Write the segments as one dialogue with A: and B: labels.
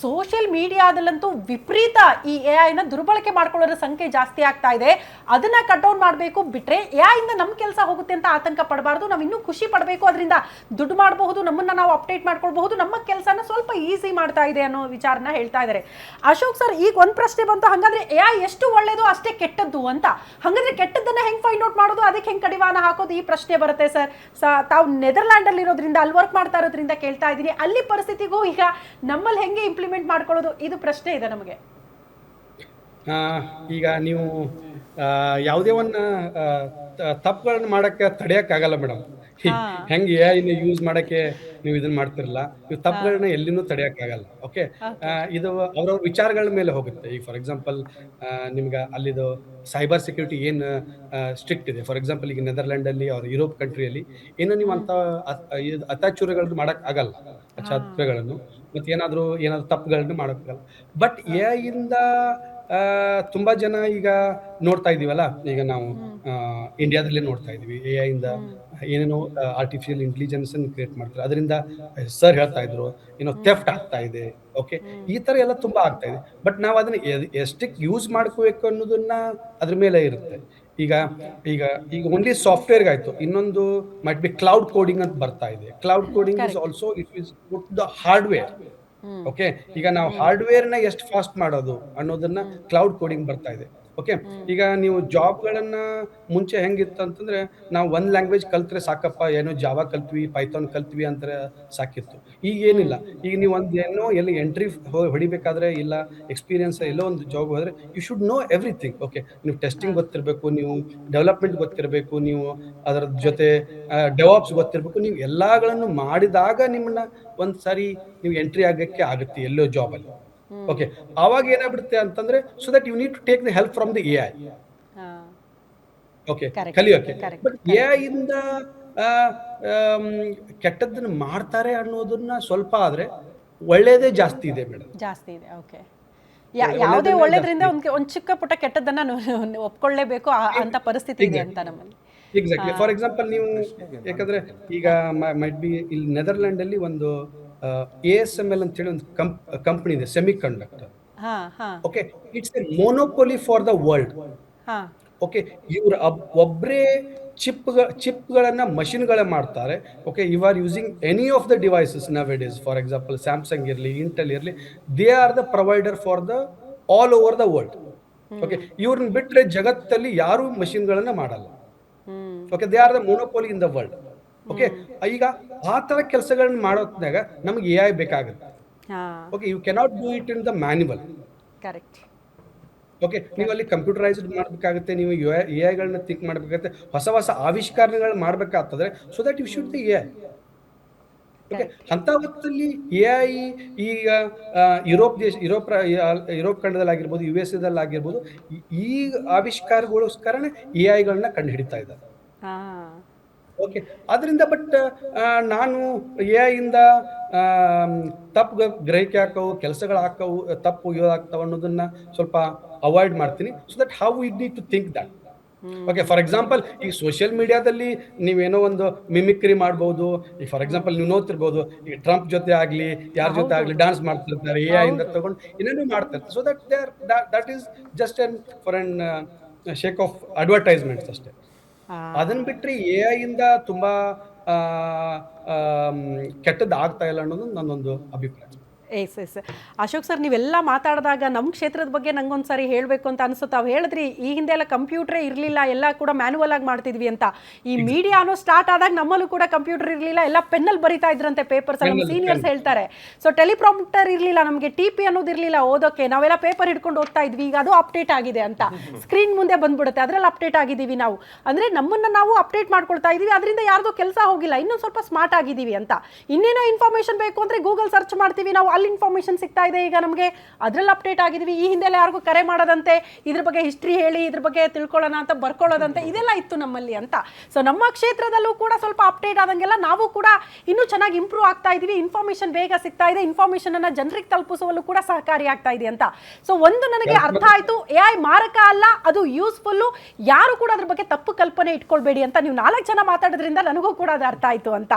A: Social ಮೀಡಿಯಾದಲ್ಲಂತೂ ವಿಪರೀತ ಈ ಎಐನ ದುರ್ಬಳಕೆ ಮಾಡ್ಕೊಳ್ಳೋರ ಸಂಖ್ಯೆ ಜಾಸ್ತಿ ಆಗ್ತಾ ಇದೆ. ಅದನ್ನ ಕಟ್ ಡೌನ್ ಮಾಡಬೇಕು. ಬಿಟ್ರೆ ಎಐ ಇಂದ ನಮ್ಮ ಕೆಲಸ ಹೋಗುತ್ತೆ ಅಂತ ಆತಂಕ ಪಡಬಾರ್ದು. ನಾವು ಇನ್ನೂ ಖುಷಿ ಪಡಬೇಕು. ಅದರಿಂದ ದುಡ್ಡು ಮಾಡಬಹುದು, ನಮ್ಮನ್ನ ನಾವು ಅಪ್ಡೇಟ್ ಮಾಡ್ಕೊಳ್ಬಹುದು, ನಮ್ಮ ಕೆಲಸನ ಸ್ವಲ್ಪ ಈಸಿ ಮಾಡ್ತಾ ಇದೆ ಅನ್ನೋ ವಿಚಾರನ ಹೇಳ್ತಾ ಇದ್ದಾರೆ. ಅಶೋಕ್ ಸರ್, ಈಗ ಒಂದು ಪ್ರಶ್ನೆ ಬಂತು, ಹಾಗಾದ್ರೆ ಎಐ ಎಷ್ಟು ಒಳ್ಳೇದು ಅಷ್ಟೇ ಕೆಟ್ಟದ್ದು ಅಂತ. ಹಾಗಾದ್ರೆ ಕೆಟ್ಟದ್ದನ್ನ ಹೆಂಗ್ ಫೈಂಡ್ ಔಟ್ ಮಾಡೋದು, ಅದಕ್ಕೆ ಹೆಂಗ್ ಕಡಿವಾಣ ಹಾಕೋದು, ಈ ಪ್ರಶ್ನೆ ಬರುತ್ತೆ ಸರ್. ತಾವು ನೆದರ್ಲ್ಯಾಂಡ್ ಅಲ್ಲಿ ಇರೋದ್ರಿಂದ, ಅಲ್ಲಿ ವರ್ಕ್ ಮಾಡ್ತಾ ಇರೋದ್ರಿಂದ ಕೇಳ್ತಾ ಇದ್ದೀನಿ. ಅಲ್ಲಿ ಪರಿಸ್ಥಿತಿಗೂ ಈಗ ನಮ್ಮಲ್ಲಿ ಹೆಂಗೆ ಇಂಪ್ಲಿಮೆಂಟ್ ಮಾಡ್ಕೊಳ್ಳೋದು, ಇದು ಪ್ರಶ್ನೆ ಇದೆ ನಮಗೆ.
B: ಈಗ ನೀವು ಯಾವುದೇ ಒಂದು ತಪ್ಪುಗಳನ್ನ ಮಾಡಕ್ಕೆ ತಡೆಯಕ್ಕಾಗಲ್ಲ ಮೇಡಮ್. ಹೆಂಗೆ ಎ ಐನ ಯೂಸ್ ಮಾಡಕ್ಕೆ ನೀವು ಇದನ್ನ ಮಾಡ್ತಿರಲ್ಲ, ನೀವು ತಪ್ಪುಗಳನ್ನ ಎಲ್ಲಿನೂ ತಡೆಯಕ್ಕಾಗಲ್ಲ. ಓಕೆ, ಇದು ಅವ್ರವ್ರ ವಿಚಾರಗಳ ಮೇಲೆ ಹೋಗುತ್ತೆ. ಈಗ ಫಾರ್ ಎಕ್ಸಾಂಪಲ್ ನಿಮ್ಗೆ ಅಲ್ಲಿದು ಸೈಬರ್ ಸೆಕ್ಯೂರಿಟಿ ಏನು ಸ್ಟ್ರಿಕ್ಟ್ ಇದೆ. ಫಾರ್ ಎಕ್ಸಾಂಪಲ್ ಈಗ ನೆದರ್ಲ್ಯಾಂಡ್ ಅಲ್ಲಿ ಅವ್ರ ಯುರೋಪ್ ಕಂಟ್ರಿಯಲ್ಲಿ ಏನು ನೀವು ಅಂತ ಅತ್ಯಾಚಾರಗಳನ್ನು ಮಾಡಕ್ ಆಗಲ್ಲ, ಅತ್ಯಾಚಾರಗಳನ್ನು ಮತ್ತೆ ಏನಾದ್ರು ತಪ್ಪುಗಳನ್ನ ಮಾಡೋಕ್ಕಾಗಲ್ಲ. ಬಟ್ ಎ ಐ ಇಂದ ತುಂಬಾ ಜನ ಈಗ ನೋಡ್ತಾ ಇದೀವಲ್ಲ, ಈಗ ನಾವು ಇಂಡಿಯಾದಲ್ಲೇ ನೋಡ್ತಾ ಇದೀವಿ. ಎ ಐ ಇಂದ ಏನೇನೋ ಆರ್ಟಿಫಿಷಿಯಲ್ ಇಂಟೆಲಿಜೆನ್ಸ್ ಅನ್ನು ಕ್ರಿಯೇಟ್ ಮಾಡ್ತಾರೆ. ಅದರಿಂದ ಸರ್ ಹೇಳ್ತಾ ಇದ್ರು ಏನೋ ಥೆಫ್ಟ್ ಆಗ್ತಾ ಇದೆ. ಓಕೆ, ಈ ತರ ಎಲ್ಲ ತುಂಬಾ ಆಗ್ತಾ ಇದೆ. ಬಟ್ ನಾವು ಅದನ್ನ ಎಷ್ಟಕ್ಕೆ ಯೂಸ್ ಮಾಡ್ಕೋಬೇಕು ಅನ್ನೋದನ್ನ ಅದ್ರ ಮೇಲೆ ಇರುತ್ತೆ. ಈಗ ಈಗ ಈಗ ಓನ್ಲಿ ಸಾಫ್ಟ್ವೇರ್ಗೆ ಆಯ್ತು, ಇನ್ನೊಂದು ಮೈಟ್ ಬಿ ಕ್ಲೌಡ್ ಕೋಡಿಂಗ್ ಅಂತ ಬರ್ತಾ ಇದೆ. Cloud coding is also it is the hardware. Okay, ಈಗ ನಾವು ಹಾರ್ಡ್ವೇರ್ ನ ಎಷ್ಟು ಫಾಸ್ಟ್ ಮಾಡೋದು ಅನ್ನೋದನ್ನ ಕ್ಲೌಡ್ ಕೋಡಿಂಗ್ ಬರ್ತಾ ಇದೆ. ಓಕೆ, ಈಗ ನೀವು ಜಾಬ್ಗಳನ್ನ ಮುಂಚೆ ಹೆಂಗಿತ್ತು ಅಂತಂದ್ರೆ, ನಾವು ಒಂದ್ ಲ್ಯಾಂಗ್ವೇಜ್ ಕಲ್ತ್ರೆ ಸಾಕಪ್ಪ, ಏನೋ ಜಾವಾ ಕಲ್ತ್ವಿ, ಪೈಥಾನ್ ಕಲ್ತ್ವಿ ಅಂತಾರೆ ಸಾಕಿತ್ತು. ಈಗ ಏನಿಲ್ಲ. ಈಗ ನೀವು ಏನೋ ಎಲ್ಲಿ ಎಂಟ್ರಿ ಹೊಡಿಬೇಕಾದ್ರೆ, ಇಲ್ಲ ಎಕ್ಸ್ಪೀರಿಯನ್ಸ್ ಎಲ್ಲೋ ಒಂದು ಜಾಬ್ ಹೋದ್ರೆ you should know everything. Okay, ನೀವು ಟೆಸ್ಟಿಂಗ್ ಗೊತ್ತಿರಬೇಕು, ನೀವು ಡೆವಲಪ್ಮೆಂಟ್ ಗೊತ್ತಿರಬೇಕು, ನೀವು ಅದರ ಜೊತೆ ಡೆವಾಪ್ಸ್ ಗೊತ್ತಿರಬೇಕು. ನೀವು ಎಲ್ಲಾಗಳನ್ನು ಮಾಡಿದಾಗ ನಿಮ್ಮನ್ನ ಒಂದ್ ಸಾರಿ ನೀವು ಎಂಟ್ರಿ ಆಗಕ್ಕೆ ಆಗುತ್ತೆ ಎಲ್ಲೋ ಜಾಬ್ ಅಲ್ಲಿ. ಓಕೆ, ಅವಾಗ ಏನಾಗ್ಬಿಡುತ್ತೆ ಅಂತಂದ್ರೆ, so that you need to take the help from the A I. Okay, ಕಲಿಯೋಕೆ. ಬಟ್ ಎ ಐ ಇಂದ ಕೆಟ್ಟದ್ದನ್ನ ಮಾಡ್ತಾರೆ ಅನ್ನೋದನ್ನ ಸ್ವಲ್ಪ ಆದ್ರೆ ಒಳ್ಳೇದೇ ಜಾಸ್ತಿ ಇದೆ ಮೇಡಮ್,
A: ಜಾಸ್ತಿ ಇದೆ. ಓಕೆ, ಯಾವುದೇ ಒಳ್ಳೇದ್ರಿಂದ ಒಂದ್ ಚಿಕ್ಕ ಪುಟ್ಟ ಕೆಟ್ಟದ್ದನ್ನ ಒಪ್ಕೊಳ್ಳೇಬೇಕು ಅಂತ ಪರಿಸ್ಥಿತಿ ಇದೆ ಅಂತ ನಮ್ಮಲ್ಲಿ.
B: ಎಕ್ಸಾಕ್ಟ್ಲಿ. ಫಾರ್ ಎಕ್ಸಾಂಪಲ್ ನೀವು, ಯಾಕಂದ್ರೆ ಈಗ ಮೈಟ್ ಬಿ ಇಲ್ಲಿ ನೆದರ್ಲ್ಯಾಂಡ್ ಅಲ್ಲಿ ಒಂದು ASML ಅಂತ ಹೇಳಿ ಒಂದು ಕಂಪನಿ ಇದೆ, semiconductor. Okay, it's a monopoly for the world. Okay, ಇವ್ರ ಒಬ್ಬರೇ ಚಿಪ್ಗಳನ್ನ ಮಷಿನ್ಗಳೇ ಮಾಡ್ತಾರೆ. Okay, you are using any of the devices now it is. For example Samsung ಇರಲಿ, ಇಂಟೆಲ್ ಇರಲಿ, they are the provider for the all over the world. Okay, ಇವ್ರನ್ನ ಬಿಟ್ರೆ ಜಗತ್ತಲ್ಲಿ ಯಾರು ಮಷಿನ್ಗಳನ್ನ ಮಾಡಲ್ಲ. Okay, they are the monopoly in the world. Okay, ಈಗ ಆ ತರ ಕೆಲಸಗಳನ್ನ ಮಾಡೋದ್ನಾಗ ನಮ್ಗೆ ಎ ಐ ಬೇಕಾಗುತ್ತೆ. Okay, you cannot do it in the manual.
A: Correct.
B: Okay, ನೀವು ಅಲ್ಲಿ ಕಂಪ್ಯೂಟರೈಸ್ಡ್ ಮಾಡಬೇಕಾಗುತ್ತೆ, ನೀವು ಎ ಐಗಳನ್ನ ಥಿಂಕ್ ಮಾಡಬೇಕಾಗುತ್ತೆ, ಹೊಸ ಹೊಸ ಆವಿಷ್ಕಾರಗಳು ಮಾಡಬೇಕಾಗ್ತದೆ. So that you should the A I. Okay, ಅಂತ ಹೊತ್ತಲ್ಲಿ ಎ ಐ ಈಗ ಯುರೋಪ್ ಖಂಡದಲ್ಲಿ ಆಗಿರ್ಬೋದು, US ದಲ್ಲಿ ಆಗಿರ್ಬೋದು, ಈ ಆವಿಷ್ಕಾರಗೋಸ್ಕರನೇ ಎ ಐಗಳನ್ನ ಕಂಡು ಹಿಡಿತಾ ಇದ್ದಾರೆ. ಓಕೆ, ಅದರಿಂದ ಬಟ್ ನಾನು ಎ ಐ ಇಂದ ತಪ್ಪು ಗ್ರಹಿಕೆ ಹಾಕವು, ಕೆಲಸಗಳು ಹಾಕವು, ತಪ್ಪು ಇದಾಗ್ತಾವ ಅನ್ನೋದನ್ನ ಸ್ವಲ್ಪ ಅವಾಯ್ಡ್ ಮಾಡ್ತೀನಿ. So that how we need to think that. Okay, for example ಈ ಸೋಷಿಯಲ್ ಮೀಡಿಯಾದಲ್ಲಿ ನೀವೇನೋ ಒಂದು ಮಿಮಿಕ್ರಿ ಮಾಡ್ಬೋದು. ಈಗ ಫಾರ್ ಎಕ್ಸಾಂಪಲ್ ನೀವು ನೋಡ್ತಿರ್ಬೋದು, ಈಗ ಟ್ರಂಪ್ ಜೊತೆ ಆಗ್ಲಿ, ಯಾರ ಜೊತೆ ಆಗ್ಲಿ ಡಾನ್ಸ್ ಮಾಡ್ತಿರ್ತಾರೆ, ಎ ಐ ಇಂದ ತಗೊಂಡು ಏನೇನೋ ಮಾಡ್ತಿರ್ತಾರೆ. So that is just for an sake of advertisements ಅಷ್ಟೇ. ಅದನ್ನ ಬಿಟ್ರೆ ಎ ಐ ಇಂದ ತುಂಬಾ ಕೆಟ್ಟದ್ದು ಆಗ್ತಾ ಇಲ್ಲ ಅನ್ನೋದು ನನ್ನೊಂದು ಅಭಿಪ್ರಾಯ.
A: ಎಸ್. ಅಶೋಕ್ ಸರ್, ನೀವೆಲ್ಲ ಮಾತಾಡಿದಾಗ ನಮ್ಮ ಕ್ಷೇತ್ರದ ಬಗ್ಗೆ ನಂಗೊಂದ್ಸರಿ ಹೇಳಬೇಕು ಅಂತ ಅನಿಸುತ್ತೆ. ತಾವು ಹೇಳಿದ್ರಿ ಈ ಹಿಂದೆ ಎಲ್ಲ ಕಂಪ್ಯೂಟರೇ ಇರಲಿಲ್ಲ, ಎಲ್ಲ ಕೂಡ ಮ್ಯಾನ್ಯುವಲ್ ಆಗಿ ಮಾಡ್ತಿದ್ವಿ ಅಂತ. ಈ ಮೀಡಿಯಾ ಅನ್ನೋ ಸ್ಟಾರ್ಟ್ ಆದಾಗ ನಮ್ಮಲ್ಲೂ ಕೂಡ ಕಂಪ್ಯೂಟರ್ ಇರಲಿಲ್ಲ, ಎಲ್ಲ ಪೆನ್ನಲ್ಲಿ ಬರಿತಾ ಇದ್ರಂತೆ ಪೇಪರ್ಸ್. ನಮ್ಮ ಸೀನಿಯರ್ಸ್ ಹೇಳ್ತಾರೆ. ಸೊ ಟೆಲಿಪ್ರಾಂಪ್ಟರ್ ಇರಲಿಲ್ಲ, ನಮಗೆ TP ಅನ್ನೋದು ಇರಲಿಲ್ಲ ಓದೋಕೆ, ನಾವೆಲ್ಲ ಪೇಪರ್ ಹಿಡ್ಕೊಂಡು ಓದ್ತಾ ಇದ್ವಿ. ಈಗ ಅದು ಅಪ್ಡೇಟ್ ಆಗಿದೆ ಅಂತ, ಸ್ಕ್ರೀನ್ ಮುಂದೆ ಬಂದ್ಬಿಡುತ್ತೆ, ಅದರಲ್ಲಿ ಅಪ್ಡೇಟ್ ಆಗಿದ್ದೀವಿ ನಾವು. ಅಂದರೆ ನಮ್ಮನ್ನು ನಾವು ಅಪ್ಡೇಟ್ ಮಾಡ್ಕೊಳ್ತಾ ಇದ್ದೀವಿ, ಅದರಿಂದ ಯಾರ್ದೋ ಕೆಲಸ ಹೋಗಿಲ್ಲ, ಇನ್ನೊಂದು ಸ್ವಲ್ಪ ಸ್ಮಾರ್ಟ್ ಆಗಿದ್ದೀವಿ ಅಂತ. ಇನ್ನೇನೋ ಇನ್ಫಾರ್ಮೇಷನ್ ಬೇಕು ಅಂದರೆ ಗೂಗಲ್ ಸರ್ಚ್ ಮಾಡ್ತೀವಿ ನಾವು, ಅಲ್ಲಿ ಇನ್ಫಾರ್ಮೇಶನ್ ಸಿಗ್ತಾ ಇದೆ ಈಗ ನಮಗೆ, ಅದ್ರಲ್ಲಿ ಅಪ್ಡೇಟ್ ಆಗಿದೀವಿ. ಈ ಹಿಂದೆ ಯಾರಿಗೂ ಕರೆ ಮಾಡೋದಂತೆ, ಇದ್ರ ಬಗ್ಗೆ ಹಿಸ್ಟ್ರಿ ಹೇಳಿ, ಇದ್ರ ಬಗ್ಗೆ ತಿಳ್ಕೊಳ್ಳೋಣ ಅಂತ ಬರ್ಕೊಳ್ಳೋದಂತೆ, ಇದೆಲ್ಲ ಇತ್ತು ನಮ್ಮಲ್ಲಿ ಅಂತ. ಸೊ ನಮ್ಮ ಕ್ಷೇತ್ರದಲ್ಲೂ ಕೂಡ ಸ್ವಲ್ಪ ಅಪ್ಡೇಟ್ ಆದಂಗೆಲ್ಲ ನಾವು ಕೂಡ ಇನ್ನೂ ಚೆನ್ನಾಗಿ ಇಂಪ್ರೂವ್ ಆಗ್ತಾ ಇದೀವಿ. ಇನ್ಫಾರ್ಮೇಶನ್ ಬೇಗ ಸಿಗ್ತಾ ಇದೆ, ಇನ್ಫಾರ್ಮೇಶನ್ ಅನ್ನ ಜನರಿಗೆ ತಲುಪಿಸುವಲ್ಲೂ ಕೂಡ ಸಹಕಾರಿ ಆಗ್ತಾ ಇದೆ ಅಂತ. ಸೊ ಒಂದು ನನಗೆ ಅರ್ಥ ಆಯ್ತು, ಎ ಐ ಮಾರಕ ಅಲ್ಲ, ಅದು ಯೂಸ್ಫುಲ್ಲು. ಯಾರು ಕೂಡ ಅದ್ರ ಬಗ್ಗೆ ತಪ್ಪು ಕಲ್ಪನೆ ಇಟ್ಕೊಳ್ಬೇಡಿ ಅಂತ ನೀವು 4 ಜನ ಮಾತಾಡೋದ್ರಿಂದ ನನಗೂ ಕೂಡ ಅದು ಅರ್ಥ ಆಯ್ತು ಅಂತ.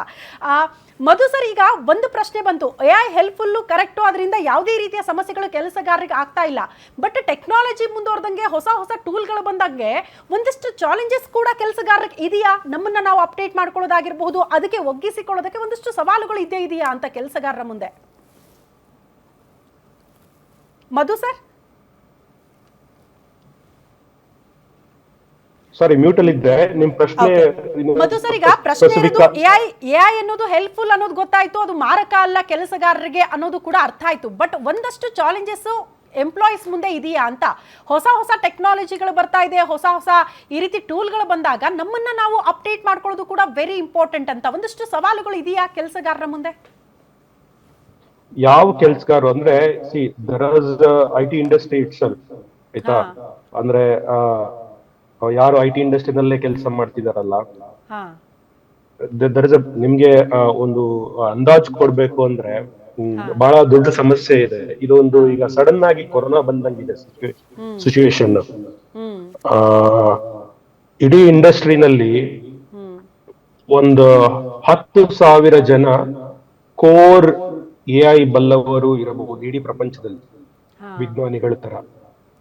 A: ಮಧು ಸರ್, ಈಗ ಒಂದು ಪ್ರಶ್ನೆ ಬಂತು, ಎ ಐ ಹೆಲ್ಪ್ಫುಲ್ಲು ಕರೆಕ್ಟು, ಅದರಿಂದ ಯಾವುದೇ ರೀತಿಯ ಸಮಸ್ಯೆಗಳು ಕೆಲಸಗಾರರಿಗೆ ಆಗ್ತಾ ಇಲ್ಲ. ಬಟ್ ಟೆಕ್ನಾಲಜಿ ಮುಂದುವರೆದಂಗೆ ಹೊಸ ಹೊಸ ಟೂಲ್ಗಳು ಬಂದಂಗೆ ಒಂದಿಷ್ಟು ಚಾಲೆಂಜಸ್ ಕೂಡ ಕೆಲಸಗಾರರಿಗೆ ಇದೆಯಾ? ನಮ್ಮನ್ನ ನಾವು ಅಪ್ಡೇಟ್ ಮಾಡ್ಕೊಳ್ಳೋದಾಗಿರಬಹುದು, ಅದಕ್ಕೆ ಒಗ್ಗಿಸಿಕೊಳ್ಳೋದಕ್ಕೆ ಒಂದಿಷ್ಟು ಸವಾಲುಗಳು ಇದ್ದೇ ಇದೆಯಾ ಅಂತ ಕೆಲಸಗಾರರ ಮುಂದೆ? ಮಧು ಸರ್,
C: ಸಾರಿ ಮ್ಯೂಟ್ ಅಲ್ಲಿ ಇದ್ದೆ. ನಿಮ್ ಪ್ರಶ್ನೆ
A: ಮಧು ಸರ್, ಈಗ ಪ್ರಶ್ನೆ ಇರೋದು ಎಐ ಅನ್ನೋದು ಹೆಲ್ಪ್ಫುಲ್ ಅನ್ನೋದು ಗೊತ್ತಾಯ್ತು, ಅದು ಮಾರಕ ಅಲ್ಲ ಕೆಲಸಗಾರರಿಗೆ ಅನ್ನೋದು ಕೂಡ ಅರ್ಥ ಆಯ್ತು. ಬಟ್ ಒಂದಷ್ಟು ಚಾಲೆಂಜಸ್ ಎಂಪ್ಲಾಯೀಸ್ ಮುಂದೆ ಇದೆಯಾ ಅಂತ. ಹೊಸ ಹೊಸ ಟೆಕ್ನಾಲಜಿಗಳು ಬರ್ತಾ ಇದೆ, ಹೊಸ ಹೊಸ ಈ ರೀತಿ ಟೂಲ್ಗಳು ಬಂದಾಗ ನಮ್ಮನ್ನ ನಾವು ಅಪ್ಡೇಟ್ ಮಾಡ್ಕೊಳ್ಳೋದು ಕೂಡ ವೆರಿ ಇಂಪಾರ್ಟೆಂಟ್ ಅಂತ ಒಂದಷ್ಟು ಸವಾಲುಗಳು ಇದೆಯಾ ಕೆಲಸಗಾರರ ಮುಂದೆ?
C: ಯಾವ ಕೆಲ್ಸಗಾರ ಅಂದ್ರೆ there is IT industry itself, ಆಯ್ತಾ? ಅಂದ್ರೆ ಯಾರು IT ಇಂಡಸ್ಟ್ರಿನಲ್ಲೇ ಕೆಲಸ ಮಾಡ್ತಿದಾರಲ್ಲ, ದರ್ ಇಸ್ ನಿಮ್ಗೆ ಒಂದು ಅಂದಾಜು ಕೊಡ್ಬೇಕು ಅಂದ್ರೆ ಬಹಳ ದೊಡ್ಡ ಸಮಸ್ಯೆ ಇದೆ. ಇದೊಂದು ಈಗ ಸಡನ್ ಆಗಿ ಕೊರೋನಾ ಬಂದಂಗಿದೆ ಸಿಚುವೇಶನ್. ಇಡೀ ಇಂಡಸ್ಟ್ರಿನಲ್ಲಿ ಒಂದು 10,000 ಜನ ಕೋರ್ AI ಬಲ್ಲವರು ಇರಬಹುದು ಇಡೀ ಪ್ರಪಂಚದಲ್ಲಿ, ವಿಜ್ಞಾನಿಗಳ ತರ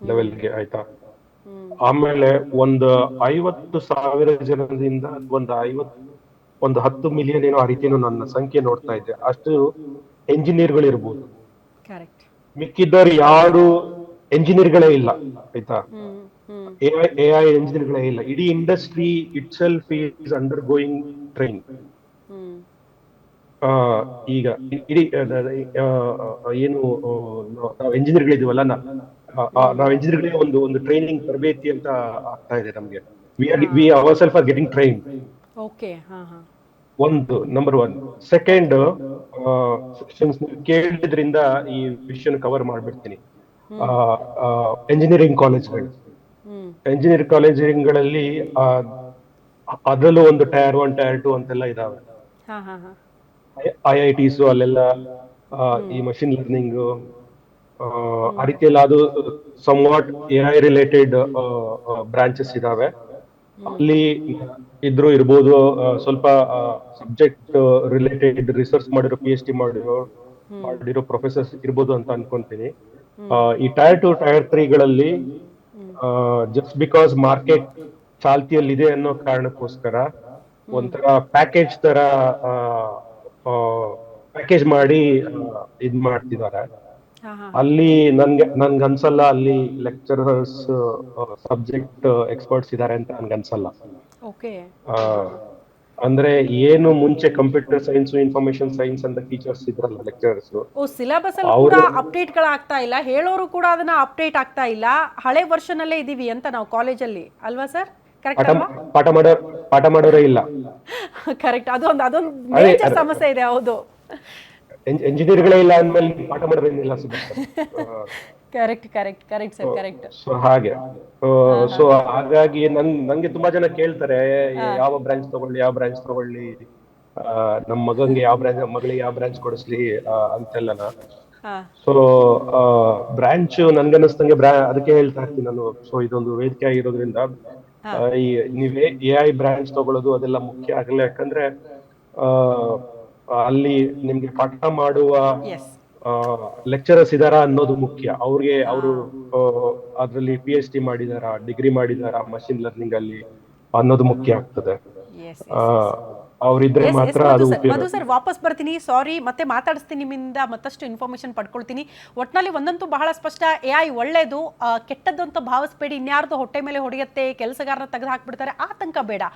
C: ಲೆವೆಲ್ಗೆ, ಆಯ್ತಾ? ಆಮೇಲೆ ಒಂದು 50,000 ಜನದಿಂದ ಒಂದು 10 ಮಿಲಿಯನ್ ಏನೋ ಆ ರೀತಿನೂ ನನ್ನ ಸಂಖ್ಯೆ ನೋಡ್ತಾ ಇದ್ದೆ, ಅಷ್ಟು ಎಂಜಿನಿಯರ್ಗಳು ಇರ್ಬೋದು. ಮಿಕ್ಕಿದ್ದವ್ರು ಯಾರು ಎಂಜಿನಿಯರ್ಗಳೇ ಇಲ್ಲ, ಆಯ್ತಾ? AI ಎಂಜಿನಿಯರ್ಗಳೇ ಇಲ್ಲ. ಇಡೀ industry it self is under going train. ಈಗ ಇಡೀ ಏನು ನಾವು ಎಂಜಿನಿಯರ್ಗಳಿದೀವಲ್ಲ, ನಾವು ಎಂಜಿನಿಯರ್ಗಳಿಗೆ ಒಂದು ಟ್ರೈನಿಂಗ್ ತರಬೇತಿ ಅಂತ ಆಗ್ತಾ ಇದೆ ನಮ್ಗೆ. We ourselves are getting train. ಒಂದು ನಂಬರ್ 1. ಸೆಕೆಂಡ್, ಕೇಳಿದ್ರಿಂದ ಈ ವಿಷಯನ ಕವರ್ ಮಾಡ್ಬಿಡ್ತೀನಿ. ಎಂಜಿನಿಯರಿಂಗ್ ಕಾಲೇಜ್ಗಳಲ್ಲಿ ಅದರಲ್ಲೂ ಒಂದು Tier 1 Tier 2 ಅಂತೆಲ್ಲ ಇದಾವೆ. IITs ಅಲ್ಲೆಲ್ಲ ಈ ಮಷಿನ್ ಲರ್ನಿಂಗ್ ಆ ರೀತಿಯೆಲ್ಲ ಅದು ಸಮ್ವಾಟ್ AI ರಿಲೇಟೆಡ್ ಬ್ರಾಂಚಸ್ ಇದಾವೆ. ಅಲ್ಲಿ ಇರ್ಬೋದು, ಸ್ವಲ್ಪ ಸಬ್ಜೆಕ್ಟ್ ರಿಲೇಟೆಡ್ ರಿಸರ್ಚ್ ಮಾಡಿರೋ PhD ಮಾಡಿರೋ ಪ್ರೊಫೆಸರ್ಸ್ ಇರ್ಬೋದು ಅಂತ ಅನ್ಕೊಂತೀನಿ. ಈ Tier 2 Tier 3ಗಳಲ್ಲಿ ಜಸ್ಟ್ ಬಿಕಾಸ್ ಮಾರ್ಕೆಟ್ ಚಾಲ್ತಿಯಲ್ಲಿ ಇದೆ ಅನ್ನೋ ಕಾರಣಕ್ಕೋಸ್ಕರ ಒಂಥರ ಪ್ಯಾಕೇಜ್ ತರ ಪ್ಯಾಕೇಜ್ ಮಾಡಿ ಇದ್ ಮಾಡ್ತಿದ್ದಾರೆ. ಅಲ್ಲಿ ನನ್ಗನ್ಸಲ್ಲ ಅಲ್ಲಿ ಲೆಕ್ಚರರ್ಸ್ ಸಬ್ಜೆಕ್ಟ್ ಎಕ್ಸ್ಪರ್ಟ್ಸ್ ಇದಾರೆ ಅಂತ ನನ್ಗನ್ಸಲ್ಲ. ಅಂದ್ರೆ ಏನು ಮುಂಚೆ ಕಂಪ್ಯೂಟರ್ ಸೈನ್ಸ್, ಇನ್ಫಾರ್ಮೇಶನ್ ಸೈನ್ಸ್ ಅಂತ ಟೀಚರ್ಸ್ ಇದ್ರಲ್ಲ, ಲೆಕ್ಚರರ್ಸ್,
A: ಸಿಲೆಬಸ್ ಅಲ್ಲಿ ಕೂಡ ಅಪ್ಡೇಟ್ ಗಳಾಗ್ತಾ ಇಲ್ಲ, ಹೇಳೋರು ಕೂಡ ಅದನ್ನ ಅಪ್ಡೇಟ್ ಆಗ್ತಾ ಇಲ್ಲ, ಹಳೆ ವರ್ಷನ್ ಅಲ್ಲೇ ಇದೀವಿ ಅಂತ ನಾವು ಕಾಲೇಜಲ್ಲಿ, ಅಲ್ವಾ ಸರ್?
C: ಪಾಠ ಮಾಡೋರೇ ಇಲ್ಲ.
A: ಕರೆಕ್ಟ್, ಅದೊಂದು ಮೇಜರ್ ಸಮಸ್ಯೆ ಇದೆ. ಹೌದು,
C: ಎಂಜಿನಿಯರ್ಗಳೇ ಇಲ್ಲ ಅಂದ್ಮೇಲೆ ಪಾಠ ಮಾಡೋದೇನಿಲ್ಲ.
A: Correct sir, correct.
C: ಸೊ ಹಾಗೆ, ಸೊ ಹಾಗಾಗಿ ನಂಗೆ ತುಂಬಾ ಜನ ಕೇಳ್ತಾರೆ ಯಾವ ಬ್ರಾಂಚ್ ತಗೊಳ್ಳಿ, ನಮ್ಮ ಮಗಂಗೆ ಮಗಳಿಗೆ ಯಾವ ಬ್ರಾಂಚ್ ಕೊಡಿಸ್ಲಿ ಅಂತೆಲ್ಲನ. ಸೊ ಬ್ರಾಂಚ್ ನನ್ಗನ್ನಿಸ್ತಂಗೆ ಅದಕ್ಕೆ ಹೇಳ್ತಾ ಇರ್ತೀನಿ ನಾನು. ಸೊ ಇದೊಂದು ವೇದಿಕೆ ಆಗಿರೋದ್ರಿಂದ ನೀವೇ AI ಬ್ರಾಂಚ್ ತಗೊಳ್ಳೋದು ಅದೆಲ್ಲ ಮುಖ್ಯ ಆಗಲ್ಲ. ಯಾಕಂದ್ರೆ ಅಲ್ಲಿ ನಿಮ್ಗೆ ಪಾಠ ಮಾಡುವ ಲೆಕ್ಚರರ್ಸ್ ಇದಾರ ಅನ್ನೋದು ಮುಖ್ಯ. ಅವರು ಅದ್ರಲ್ಲಿ PhD ಮಾಡಿದಾರ, ಡಿಗ್ರಿ ಮಾಡಿದಾರ ಮಷಿನ್ ಲರ್ನಿಂಗ್ ಅಲ್ಲಿ ಅನ್ನೋದು ಮುಖ್ಯ ಆಗ್ತದೆ. ಅವರಿದ್ರೆ ಮಾತ್ರ ಅದು ಉಪಯೋಗ.
A: ಮಧು ಸರ್, ವಾಪಸ್ ಬರ್ತೀನಿ, ಸಾರಿ, ಮತ್ತೆ ಮಾತಾಡಿಸ್ತೀನಿ, ನಿಮ್ಮಿಂದ ಮತ್ತಷ್ಟು ಇನ್ಫಾರ್ಮೇಶನ್ ಪಡ್ಕೊಳ್ತೀನಿ. ಒಟ್ನಲ್ಲಿ ಒಂದಂತೂ ಬಹಳ ಸ್ಪಷ್ಟ, AI ಒಳ್ಳೇದು, ಕೆಟ್ಟದ್ದು ಅಂತ ಭಾವಿಸ್ಬೇಡಿ. ಇನ್ಯಾರ್ದು ಹೊಟ್ಟೆ ಮೇಲೆ ಹೊಡೆಯುತ್ತೆ, ಕೆಲಸಗಾರನ ತೆಗೆದು ಹಾಕ್ಬಿಡ್ತಾರೆ, ಆತಂಕ ಬೇಡ.